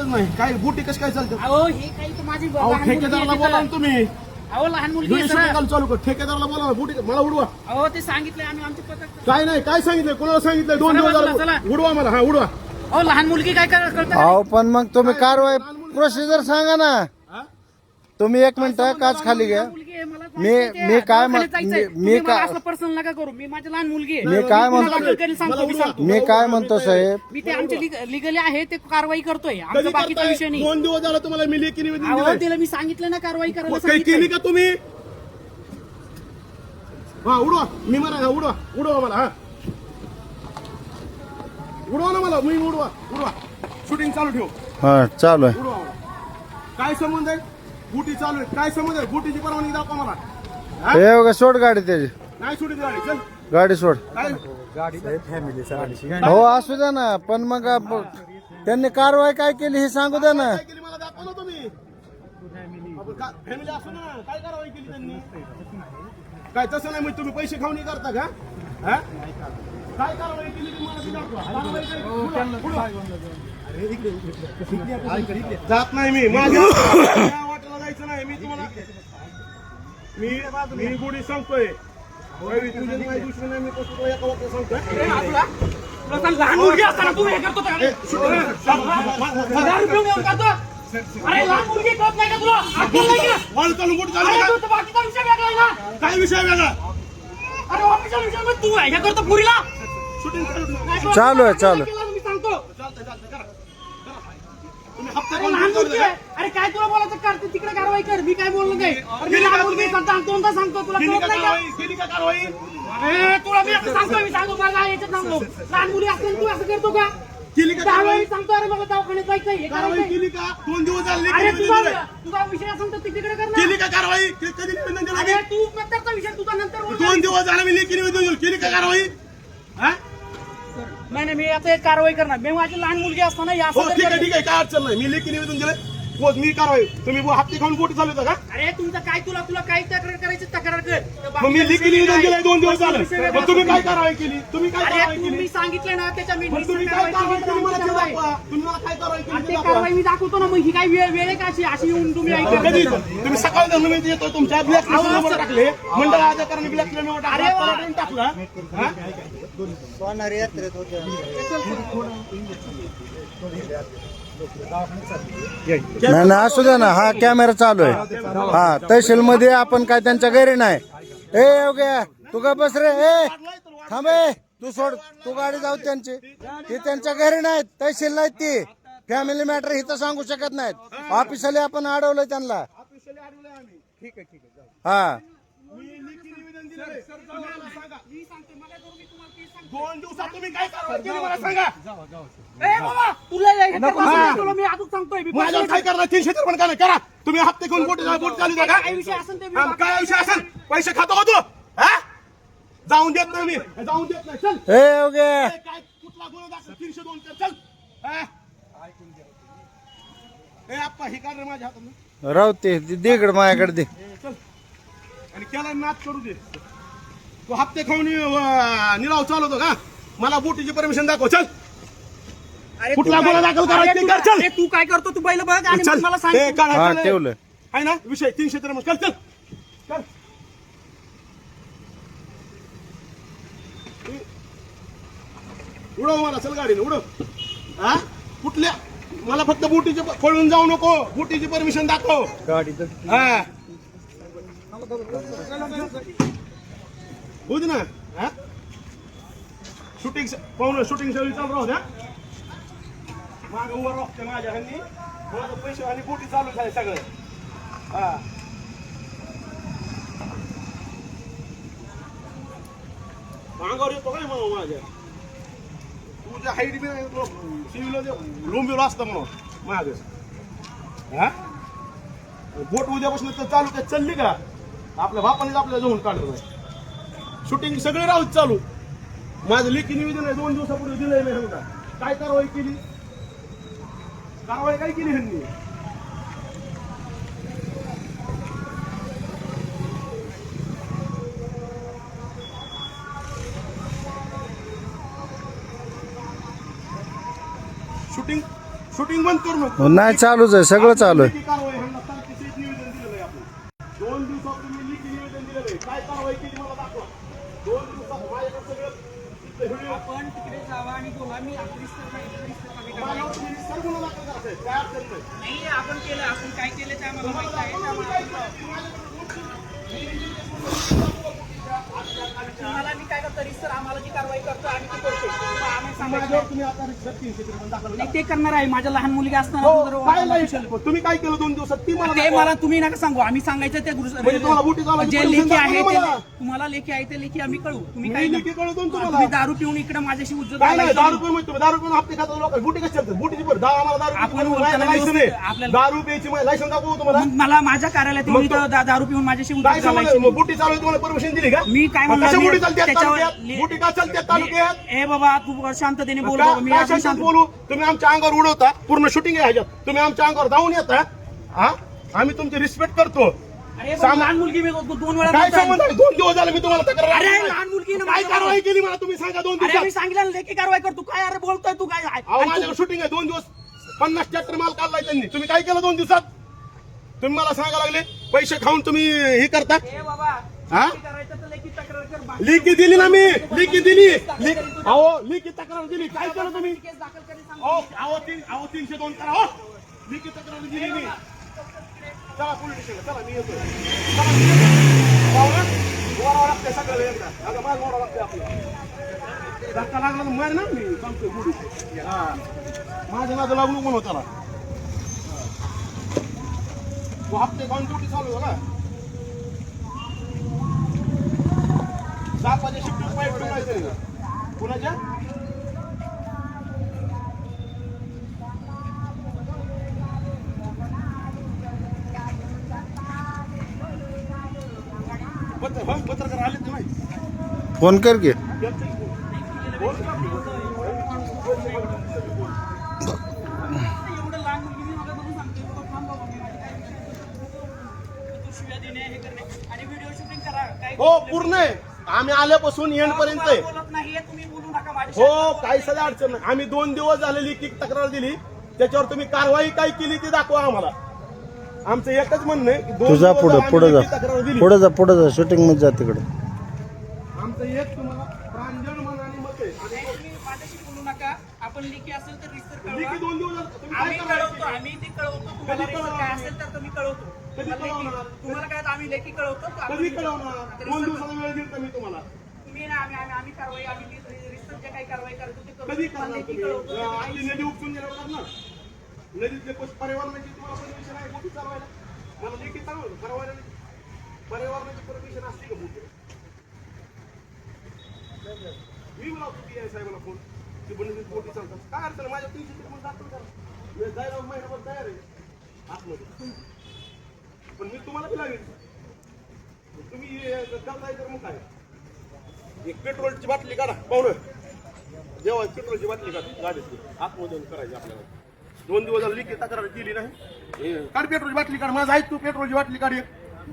गरज नाही. काय बुटी कसं काय चालतं? अहो हे काही तर माझी अहो लहान मुलगी ठेकेदाराला आहे बोला तिथं. ना तुम्ही. अहो लहान मुलगी आहे, ज्युडिशियल सर. निकाल चालू कर. ठेकेदाराला बोला ना, बुटी मला उडवा. अहो ते सांगितलं आम्ही आमच्या पथक. काय नाही, काय सांगितलं, कोणाला सांगितलं? 2 दिवस चला, झाले. चला. उडवा मला. हा उडवा. अहो लहान मुलगी काय करतात? अहो पण मग तुम्ही कारवाई प्रोसिजर सांगा ना. हा? तुम्ही 1 मिनिट काच खाली घ्या. मुलगी आहे, मला मी जायचंय, काय दवाखान्यात जायचंय. मी तुम्ही मला काय असं पर्सनल नका करू. मी माझी लहान मुलगी आहे. मी काय तुम्हाला म्हणतो legal सांगतो, मी सांगतो. मी काय म्हणतो साहेब, मी ते आमचे लिगली आहे ते कारवाई करतोय. आमचा कधी बाकीचा करताय? विषय नाही. 2 दिवस झालं तुम्हाला मी लेखी निवेदन अहो दिलंय. तिला मी सांगितलं ना कारवाई करायला काही केली सांगितलं. का तुम्ही? हा उडवा. मी मला उडवा. उडवा मला. हा उडवा ना मला. मी उडवा. उडवा. शूटिंग चालू ठेव. हा चालू आहे. उडवा मला. काय संबंध आहे? बुटी चालू आहे. काय संबंध आहे? बुटीची परवानगी दाखवा मला. हा? हे बघा सोड गाडी त्याची. नाही सुटी गाडी. चल. गाडी सोड. काय? हो असू द्या ना, पण मग त्यांनी कारवाई काय केली हे सांगू द्या ना. काय केली मला दाखवा ना तुम्ही. फॅमिली असू ना. काय कारवाई केली त्यांनी? काय तसं नाही, मग तुम्ही पैसे खाऊन हे करता का? हा? काय कारवाई केली ती मला ती दाखवा. कारवाई काय? उडवा. जात नाही मी. माझ्या वाटेला जायचं नाही. मी तुम्हाला मी गुढी सांगतोय. तुझे माझी दुसरी नाही. मी कसं तुला एका वाक्यात सांगतोय. तुला लहान मुलगी असताना तू हे करतो का? दारू पिऊन येऊन करतो? अरे लहान मुलगी कळत नाही का तुला? अक्कल नाही का? वाळ चालू बुट चालू अरे का? तू तर बाकीचा विषय वेगळा आहे ना. काय विषय वेगळा? अरे ऑफिसच्या विषयामध्ये तू हे करतो पुरीला. शूटिंग चालू आहे, चालू. मी सांगतो. चालतंय करा. तुम्ही हप्ता अरे लहान मुलगी आहे. अरे काय तुला बोलायचं करते तिकडे कारवाई कर. मी काय बोललो नाही. अरे मी लहान मुलगी सांगतो आणि दोनदा सांगतो तुला केली कळत का नाही का? कारवाई? केली का कारवाई? अरे तुला मी असं सांगतो. मी सांगतो मला याच्यात सांगतो. लहान मुली असेल तू असं करतो का? केली का दहा वेळा कारवाई? मी सांगतो. अरे मला दवाखान्यात जायचंय हे कारवाई करायचंय. केली का? 2 दिवस झाले अरे लेखी निवेदन दिलंय. तुझा विषय असेल तर तिकडे कर ना. केली का कारवाई? कधी निवेदन दिलं अरे मी? तू नंतरचा विषय तुझा नंतर बोल. 2 दिवस झाले मी लेखी निवेदन दिलं. केली का कारवाई? हा? नाही मी आता एक कारवाई करणार. मी माझी लहान मुलगी असताना या हो ठीक आहे ठीक आहे. काय अडचण नाही. मी लेखी निवेदन दिलंय. हो, मी कारवाई. तुम्ही हप्ते खाऊन बोटी चालवता का? अरे तुमचं काय तुला काय तक्रार करायची तक्रार कर. मग मी लेखी निवेदन दिलंय 2 दिवस झालं. मग तुम्ही काय कारवाई केली? तुम्ही काय अरे कारवाई तुम्ही केली? सांगितलं ना त्याच्या मी मग तुम्ही काय कारवाई केली मला ते कारवाई. दाखवा. तुम्ही मला काय कारवाई केली आणि ते ते दाखवा. कारवाई मी दाखवतो ना. मग ही काय वेळ आहे का अशी येऊन तुम्ही कधी ऐका. तुम्ही सकाळी धर्म येतो तुमच्या ब्लॅक लिस्ट टाकले मंडळ अधिकाऱ्यांनी ब्लॅक लिस्ट टाकला. हा? नाही नाही असू द्या ना, हा कॅमेरा चालू आहे. हा तहसील मध्ये आपण काय त्यांच्या घरी नाही. ए योग्य तू का बस रे. ए थांबे तू सोड. तू गाडी जाऊ त्यांची. ती त्यांच्या घरी नाहीत, तहसील नाहीत ती. फॅमिली मॅटर इथं सांगू शकत नाहीत. ऑफिशियली आपण अडवलंय त्यांना. ठीक आहे ठीक आहे. हा मी लेखी निवेदन दिलंय. तुम्हाला सांगा. 2 दिवसात तुम्ही काय कारवाई केली मला सांगा. ए बाबा तुला हे करता तुला मी अजून सांगतोय. मी माझ्यावर काय करणार? 300 पण काय करा. तुम्ही हप्ते घेऊन बोट चालू द्या का? काय विषय असेल ते मी काय विषय असेल? पैसे खातो का तू? हा? जाऊन देत नाही मी. जाऊन देत नाही. चल. ए योग्य काय कुठला गुन्हा दाखल? 302 कर. चल. हा? ए आप्पा हे काढ रे माझ्या हातातून. राहू ते दीगड माझ्याकडे दे. चल. आणि त्याला नाच करू दे. तू हप्ते खाऊन निराव चालवतो का? मला बोटीची परमिशन दाखव. चल. अरे कुठला तू गुन्हा काय- दाखल करायचा अरे ते तू- कर. चल. अरे तू काय करतो तू पहिलं बघ आणि चल. मग मला सांग. ए, काढ, हा चल. ठेवलं. आहे ना विषय 300 चल चल चल. उडव मला. चल गाडीने उडव. हा? कुठल्या मला फक्त बोटीचे पळून जाऊ नको. बोटीची परमिशन दाखव. हा होऊ दे ना. हा? शूटिंग पाहुणं शूटिंग सगळी चालू राहू द्या. माग उभं राहते माझ्या ह्यांनी. माझं पैसे आणि बोटी चालू झाले सगळं. हा अंगावर येतो काय मग माझ्या. तुझ्या हाईट बी सिव्हिल लोंबिवला असतं म्हणून माझ. हा बोट उद्यापासून तर चालू काय चालली का? आपल्या बापानेच आपल्याला जाऊन काढलं. शूटिंग सगळे राहू चालू. माझं लेखी निवेदन आहे 2 दिवसापूर्वी दिलंय मी. सांगता काय कारवाई केली? कारवाई काय केली ह्यांनी? शूटिंग बंद करू नको. नाही चालूच आहे, सगळं चालू आहे. लेखी कारवाई ह्यांना तारखेसहित निवेदन दिलेलं आहे आपण. 2 दिवसात तुम्ही लेखी निवेदन दिलेलं आहे. काय कारवाई केली मला दाखवा. 2 दिवसात माझ्याकडे सगळं तिथलं व्हिडिओ आपण तिकडे जावा आणि बोला मी रिस्टर कमी करणार. माझ्यावर तुम्ही निस्तर गुन्हा दाखल करा साहेब. काय अडचण नाही. नाही आपण केलं, आपण काय केलं ते आम्हाला माहित आहे. तुम्हाला मी काय करतो रिस्टर आम्हाला जी कारवाई करतो आम्ही ती करतो. आम्ही सांगायचं माझ्यावर तुम्ही आता 300 रुपये दाखल करा. नाही, ते करणार आहे. माझ्या लहान मुलगी असताना हो, जर- काय नाही. तुम्ही काय केलं 2 दिवसात ती मला ते दाखवा. मला तुम्ही नका सांगू. आम्ही सांगायचं ते म्हणजे तुम्हाला बुटी चालवायची जे permission लेखी दाखवा आहे ना ते मला. तुम्हाला लेखी आहे ते लेखी आम्ही कळू. तुम्ही मी काय लेखी कळवतो ना तुम्हाला. तुम्ही दारू पिऊन इकडे माझ्याशी उज्जत काय नाही, घालायची. 10 रुपये म्हणजे तुम्ही 10 रुपये हप्ते खाता लोक बुटी कशी चालतात? बुटीची पण आम्हाला 10 आपण रुपये बोलताना लायसन व्यवस्थित आहे. आपल्याला- 10 रुपयाची लायसन दाखवू तुम्हाला. मग मला माझ्या कार्यालयात येऊन मग तो- इथं दारू पिऊन माझ्याशी काय उज्जत समज घालायची. बुटी चालू तुम्हाला परमिशन दिली का? मी काय मग म्हणणार कशा मी- बुटी चालतात त्याच्यावर तालुक्यात? ले- बुटी का चालतात तालुक्यात? ए बाबा तू शांततेने बोल बाबा. मी काय अजून शांत शांत बोलू? तुम्ही आमच्या अंगावर उडवता. पूर्ण शूटिंग आहे ह्याच्यात. तुम्ही आमच्या अंगावर धावून येता. हा, आम्ही तुमची रिस्पेक्ट करतो. अरे बाबा, लहान मुलगी मी 2 वेळा काय बोलतोय. संबंध आहे? 2 दिवस झाले मी तुम्हाला तक्रार अरे केली. लहान मुलगी ना काय माझ्या कारवाई केली मला तुम्ही सांगा 2 अरे मी दिवसात. सांगितलं लेखी कारवाई कर. तू काय अरे बोलतोय तू काय अहो आणि माझ्याकडे शूटिंग आहे 2 दिवस 50 ट्रॅक्टर माल काढलाय त्यांनी. तुम्ही काय केलं 2 दिवसात? तुम्ही मला सांगा लागले पैसे खाऊन तुम्ही हे करता. ए बाबा हा? लेखी करायचं तर लेखी तक्रार कर. बाकी लिखी दिली ना मी. लिखी दिली. अहो लिखी तक्रार दिली. काय केलं तुम्ही? केस दाखल करून सांग. अहो 302 करा. हो लिखी तक्रार दिली मी. चला पोलीस स्टेशनला चला. मी येतो. मोडावं लागते सगळं एकदा. आता माझं मोडावं लागते आपलं. धक्का लागला तर मार ना मी सांगतोय गुढी. हा माझ्या नादं लागू नको म्हणून त्याला. तो हप्ते खाऊन ड्युटी चालू झाला. सापाच्या शिफ्टीत पाईप ठेवायचं नाही. कुणाच्या? पत्रकार आले तर नाही. फोन कर की. एवढं लहान मुलगी मी नका बघून सांगते. बाबा थांब बाबा, मी माझी काय तू शिव्या देणे हे करणे आणि व्हिडिओ शूटिंग करा. काय हो पूर्ण आहे. आम्ही आल्यापासून एंड पर्यंत आहे. बोलत नाही तुम्ही बोलू नका माझ्या. हो काही सगळं अडचण नाही. आम्ही 2 दिवस झालेली की तक्रार दिली. त्याच्यावर तुम्ही कारवाई काय केली ती दाखवा आम्हाला. आमचं एकच म्हणणं आहे की 2 तुझा दिवस पुढं आम्ही पुढे लेखी जा तक्रार दिली. पुढे जा शूटिंग मध्ये जा तिकडे. आमचं एक तुम्हाला प्रांजळ मन आणि मत आहे. आणि तुम्ही माझ्याशी बोलू नका. आपण लेखी असेल तर रिस्टर लेखी कळवा. 2 दिवस झाले. तुम्ही काय आम्ही कारवाई कळवतो. केली? आम्ही ते कळवतो. तुम्हाला कधी रिस्टर काय कळवणार? असेल तर तुम्ही कळवतो. कधी कळवणार? तुम्हाला काय आम्ही लेखी कळवतो. आपण कधी रिस्टर- कळवणार? आता 2 रिस्टर- दिवसाचा वेळ दिला मी तुम्हाला. तुम्ही ना आम्ही कारवाई आम्ही रिस्टर जे काही कारवाई करतो ते करू. कधी तुम्हाला करणार लेखी तुम्ही? कळवतो. आपली नदी उपसून गेल्यावर करणार. नदीतले पर्यावरणाची तुम्हाला परमिशन आहे बोटी चालवायला? मला लेखी चालवलं पर्यावरणाची परमिशन असते का बोटी? मी बोलावतो पी आय साहेबांना फोन की बोटी चालतात. काय अडचण आहे? माझ्या 300 रुपये दाखल करा. मी जायला महिनाभर तयार आहे आतमध्ये. पण मी तुम्हाला बी लागेल. तुम्ही करताय तर मग काय? एक पेट्रोलची बाटली काढा पाहुणं. जेव्हा पेट्रोलची बाटली काढा गाडीतली आतमध्ये करायची आपल्याला. 2 दिवस झाले लिखी तक्रार केली नाही. काढ पेट्रोलची बाटली काढ. माझं ऐक तू पेट्रोलची बाटली काढ एक.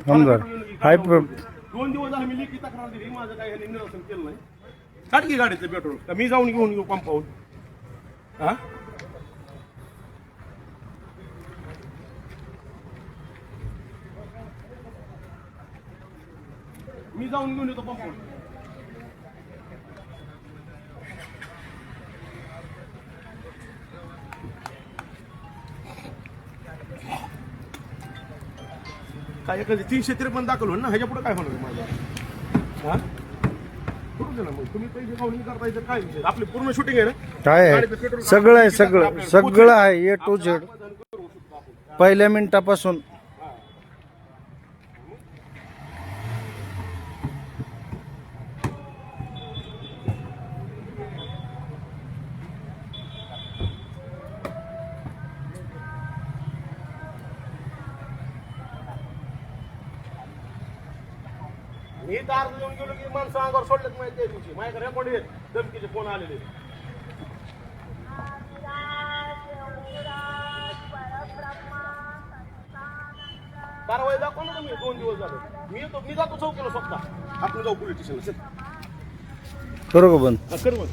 समजा. हाय 2 दिवस झाले मी लिखी तक्रार दिली. माझं काही ह्यांनी निरसन केलं नाही. काढ की गाडीचं पेट्रोल. का मी जाऊन घेऊन येऊ पंपावून? हा मी जाऊन घेऊन येतो पंपावून. काय एखादी 353 दाखल होईल ना. ह्याच्या पुढे काय होणार माझं? हा करू दे ना मग. तुम्ही पैसे खाऊन करताय तर काय विषय? आपली पूर्ण शूटिंग आहे ना. काय गाडीचं आहे पेट्रोल सगळं आहे टाका. सगळं आपल्याला सगळं आहे A to Z. करू शकतो आपण. पहिल्या मिनिटापासून. मी दार देऊन गेलो की माणसं अंगावर सोडलेत माहिती आहे तुझी. माझ्याकडे रेकॉर्ड आहेत. धमकीचे फोन आलेले. कारवाई दाखवा ना तुम्ही. 2 दिवस झाले. मी जातो चौकीला स्वतः. आपण जाऊ पोलीस स्टेशनला. करू का बंद? कर मग.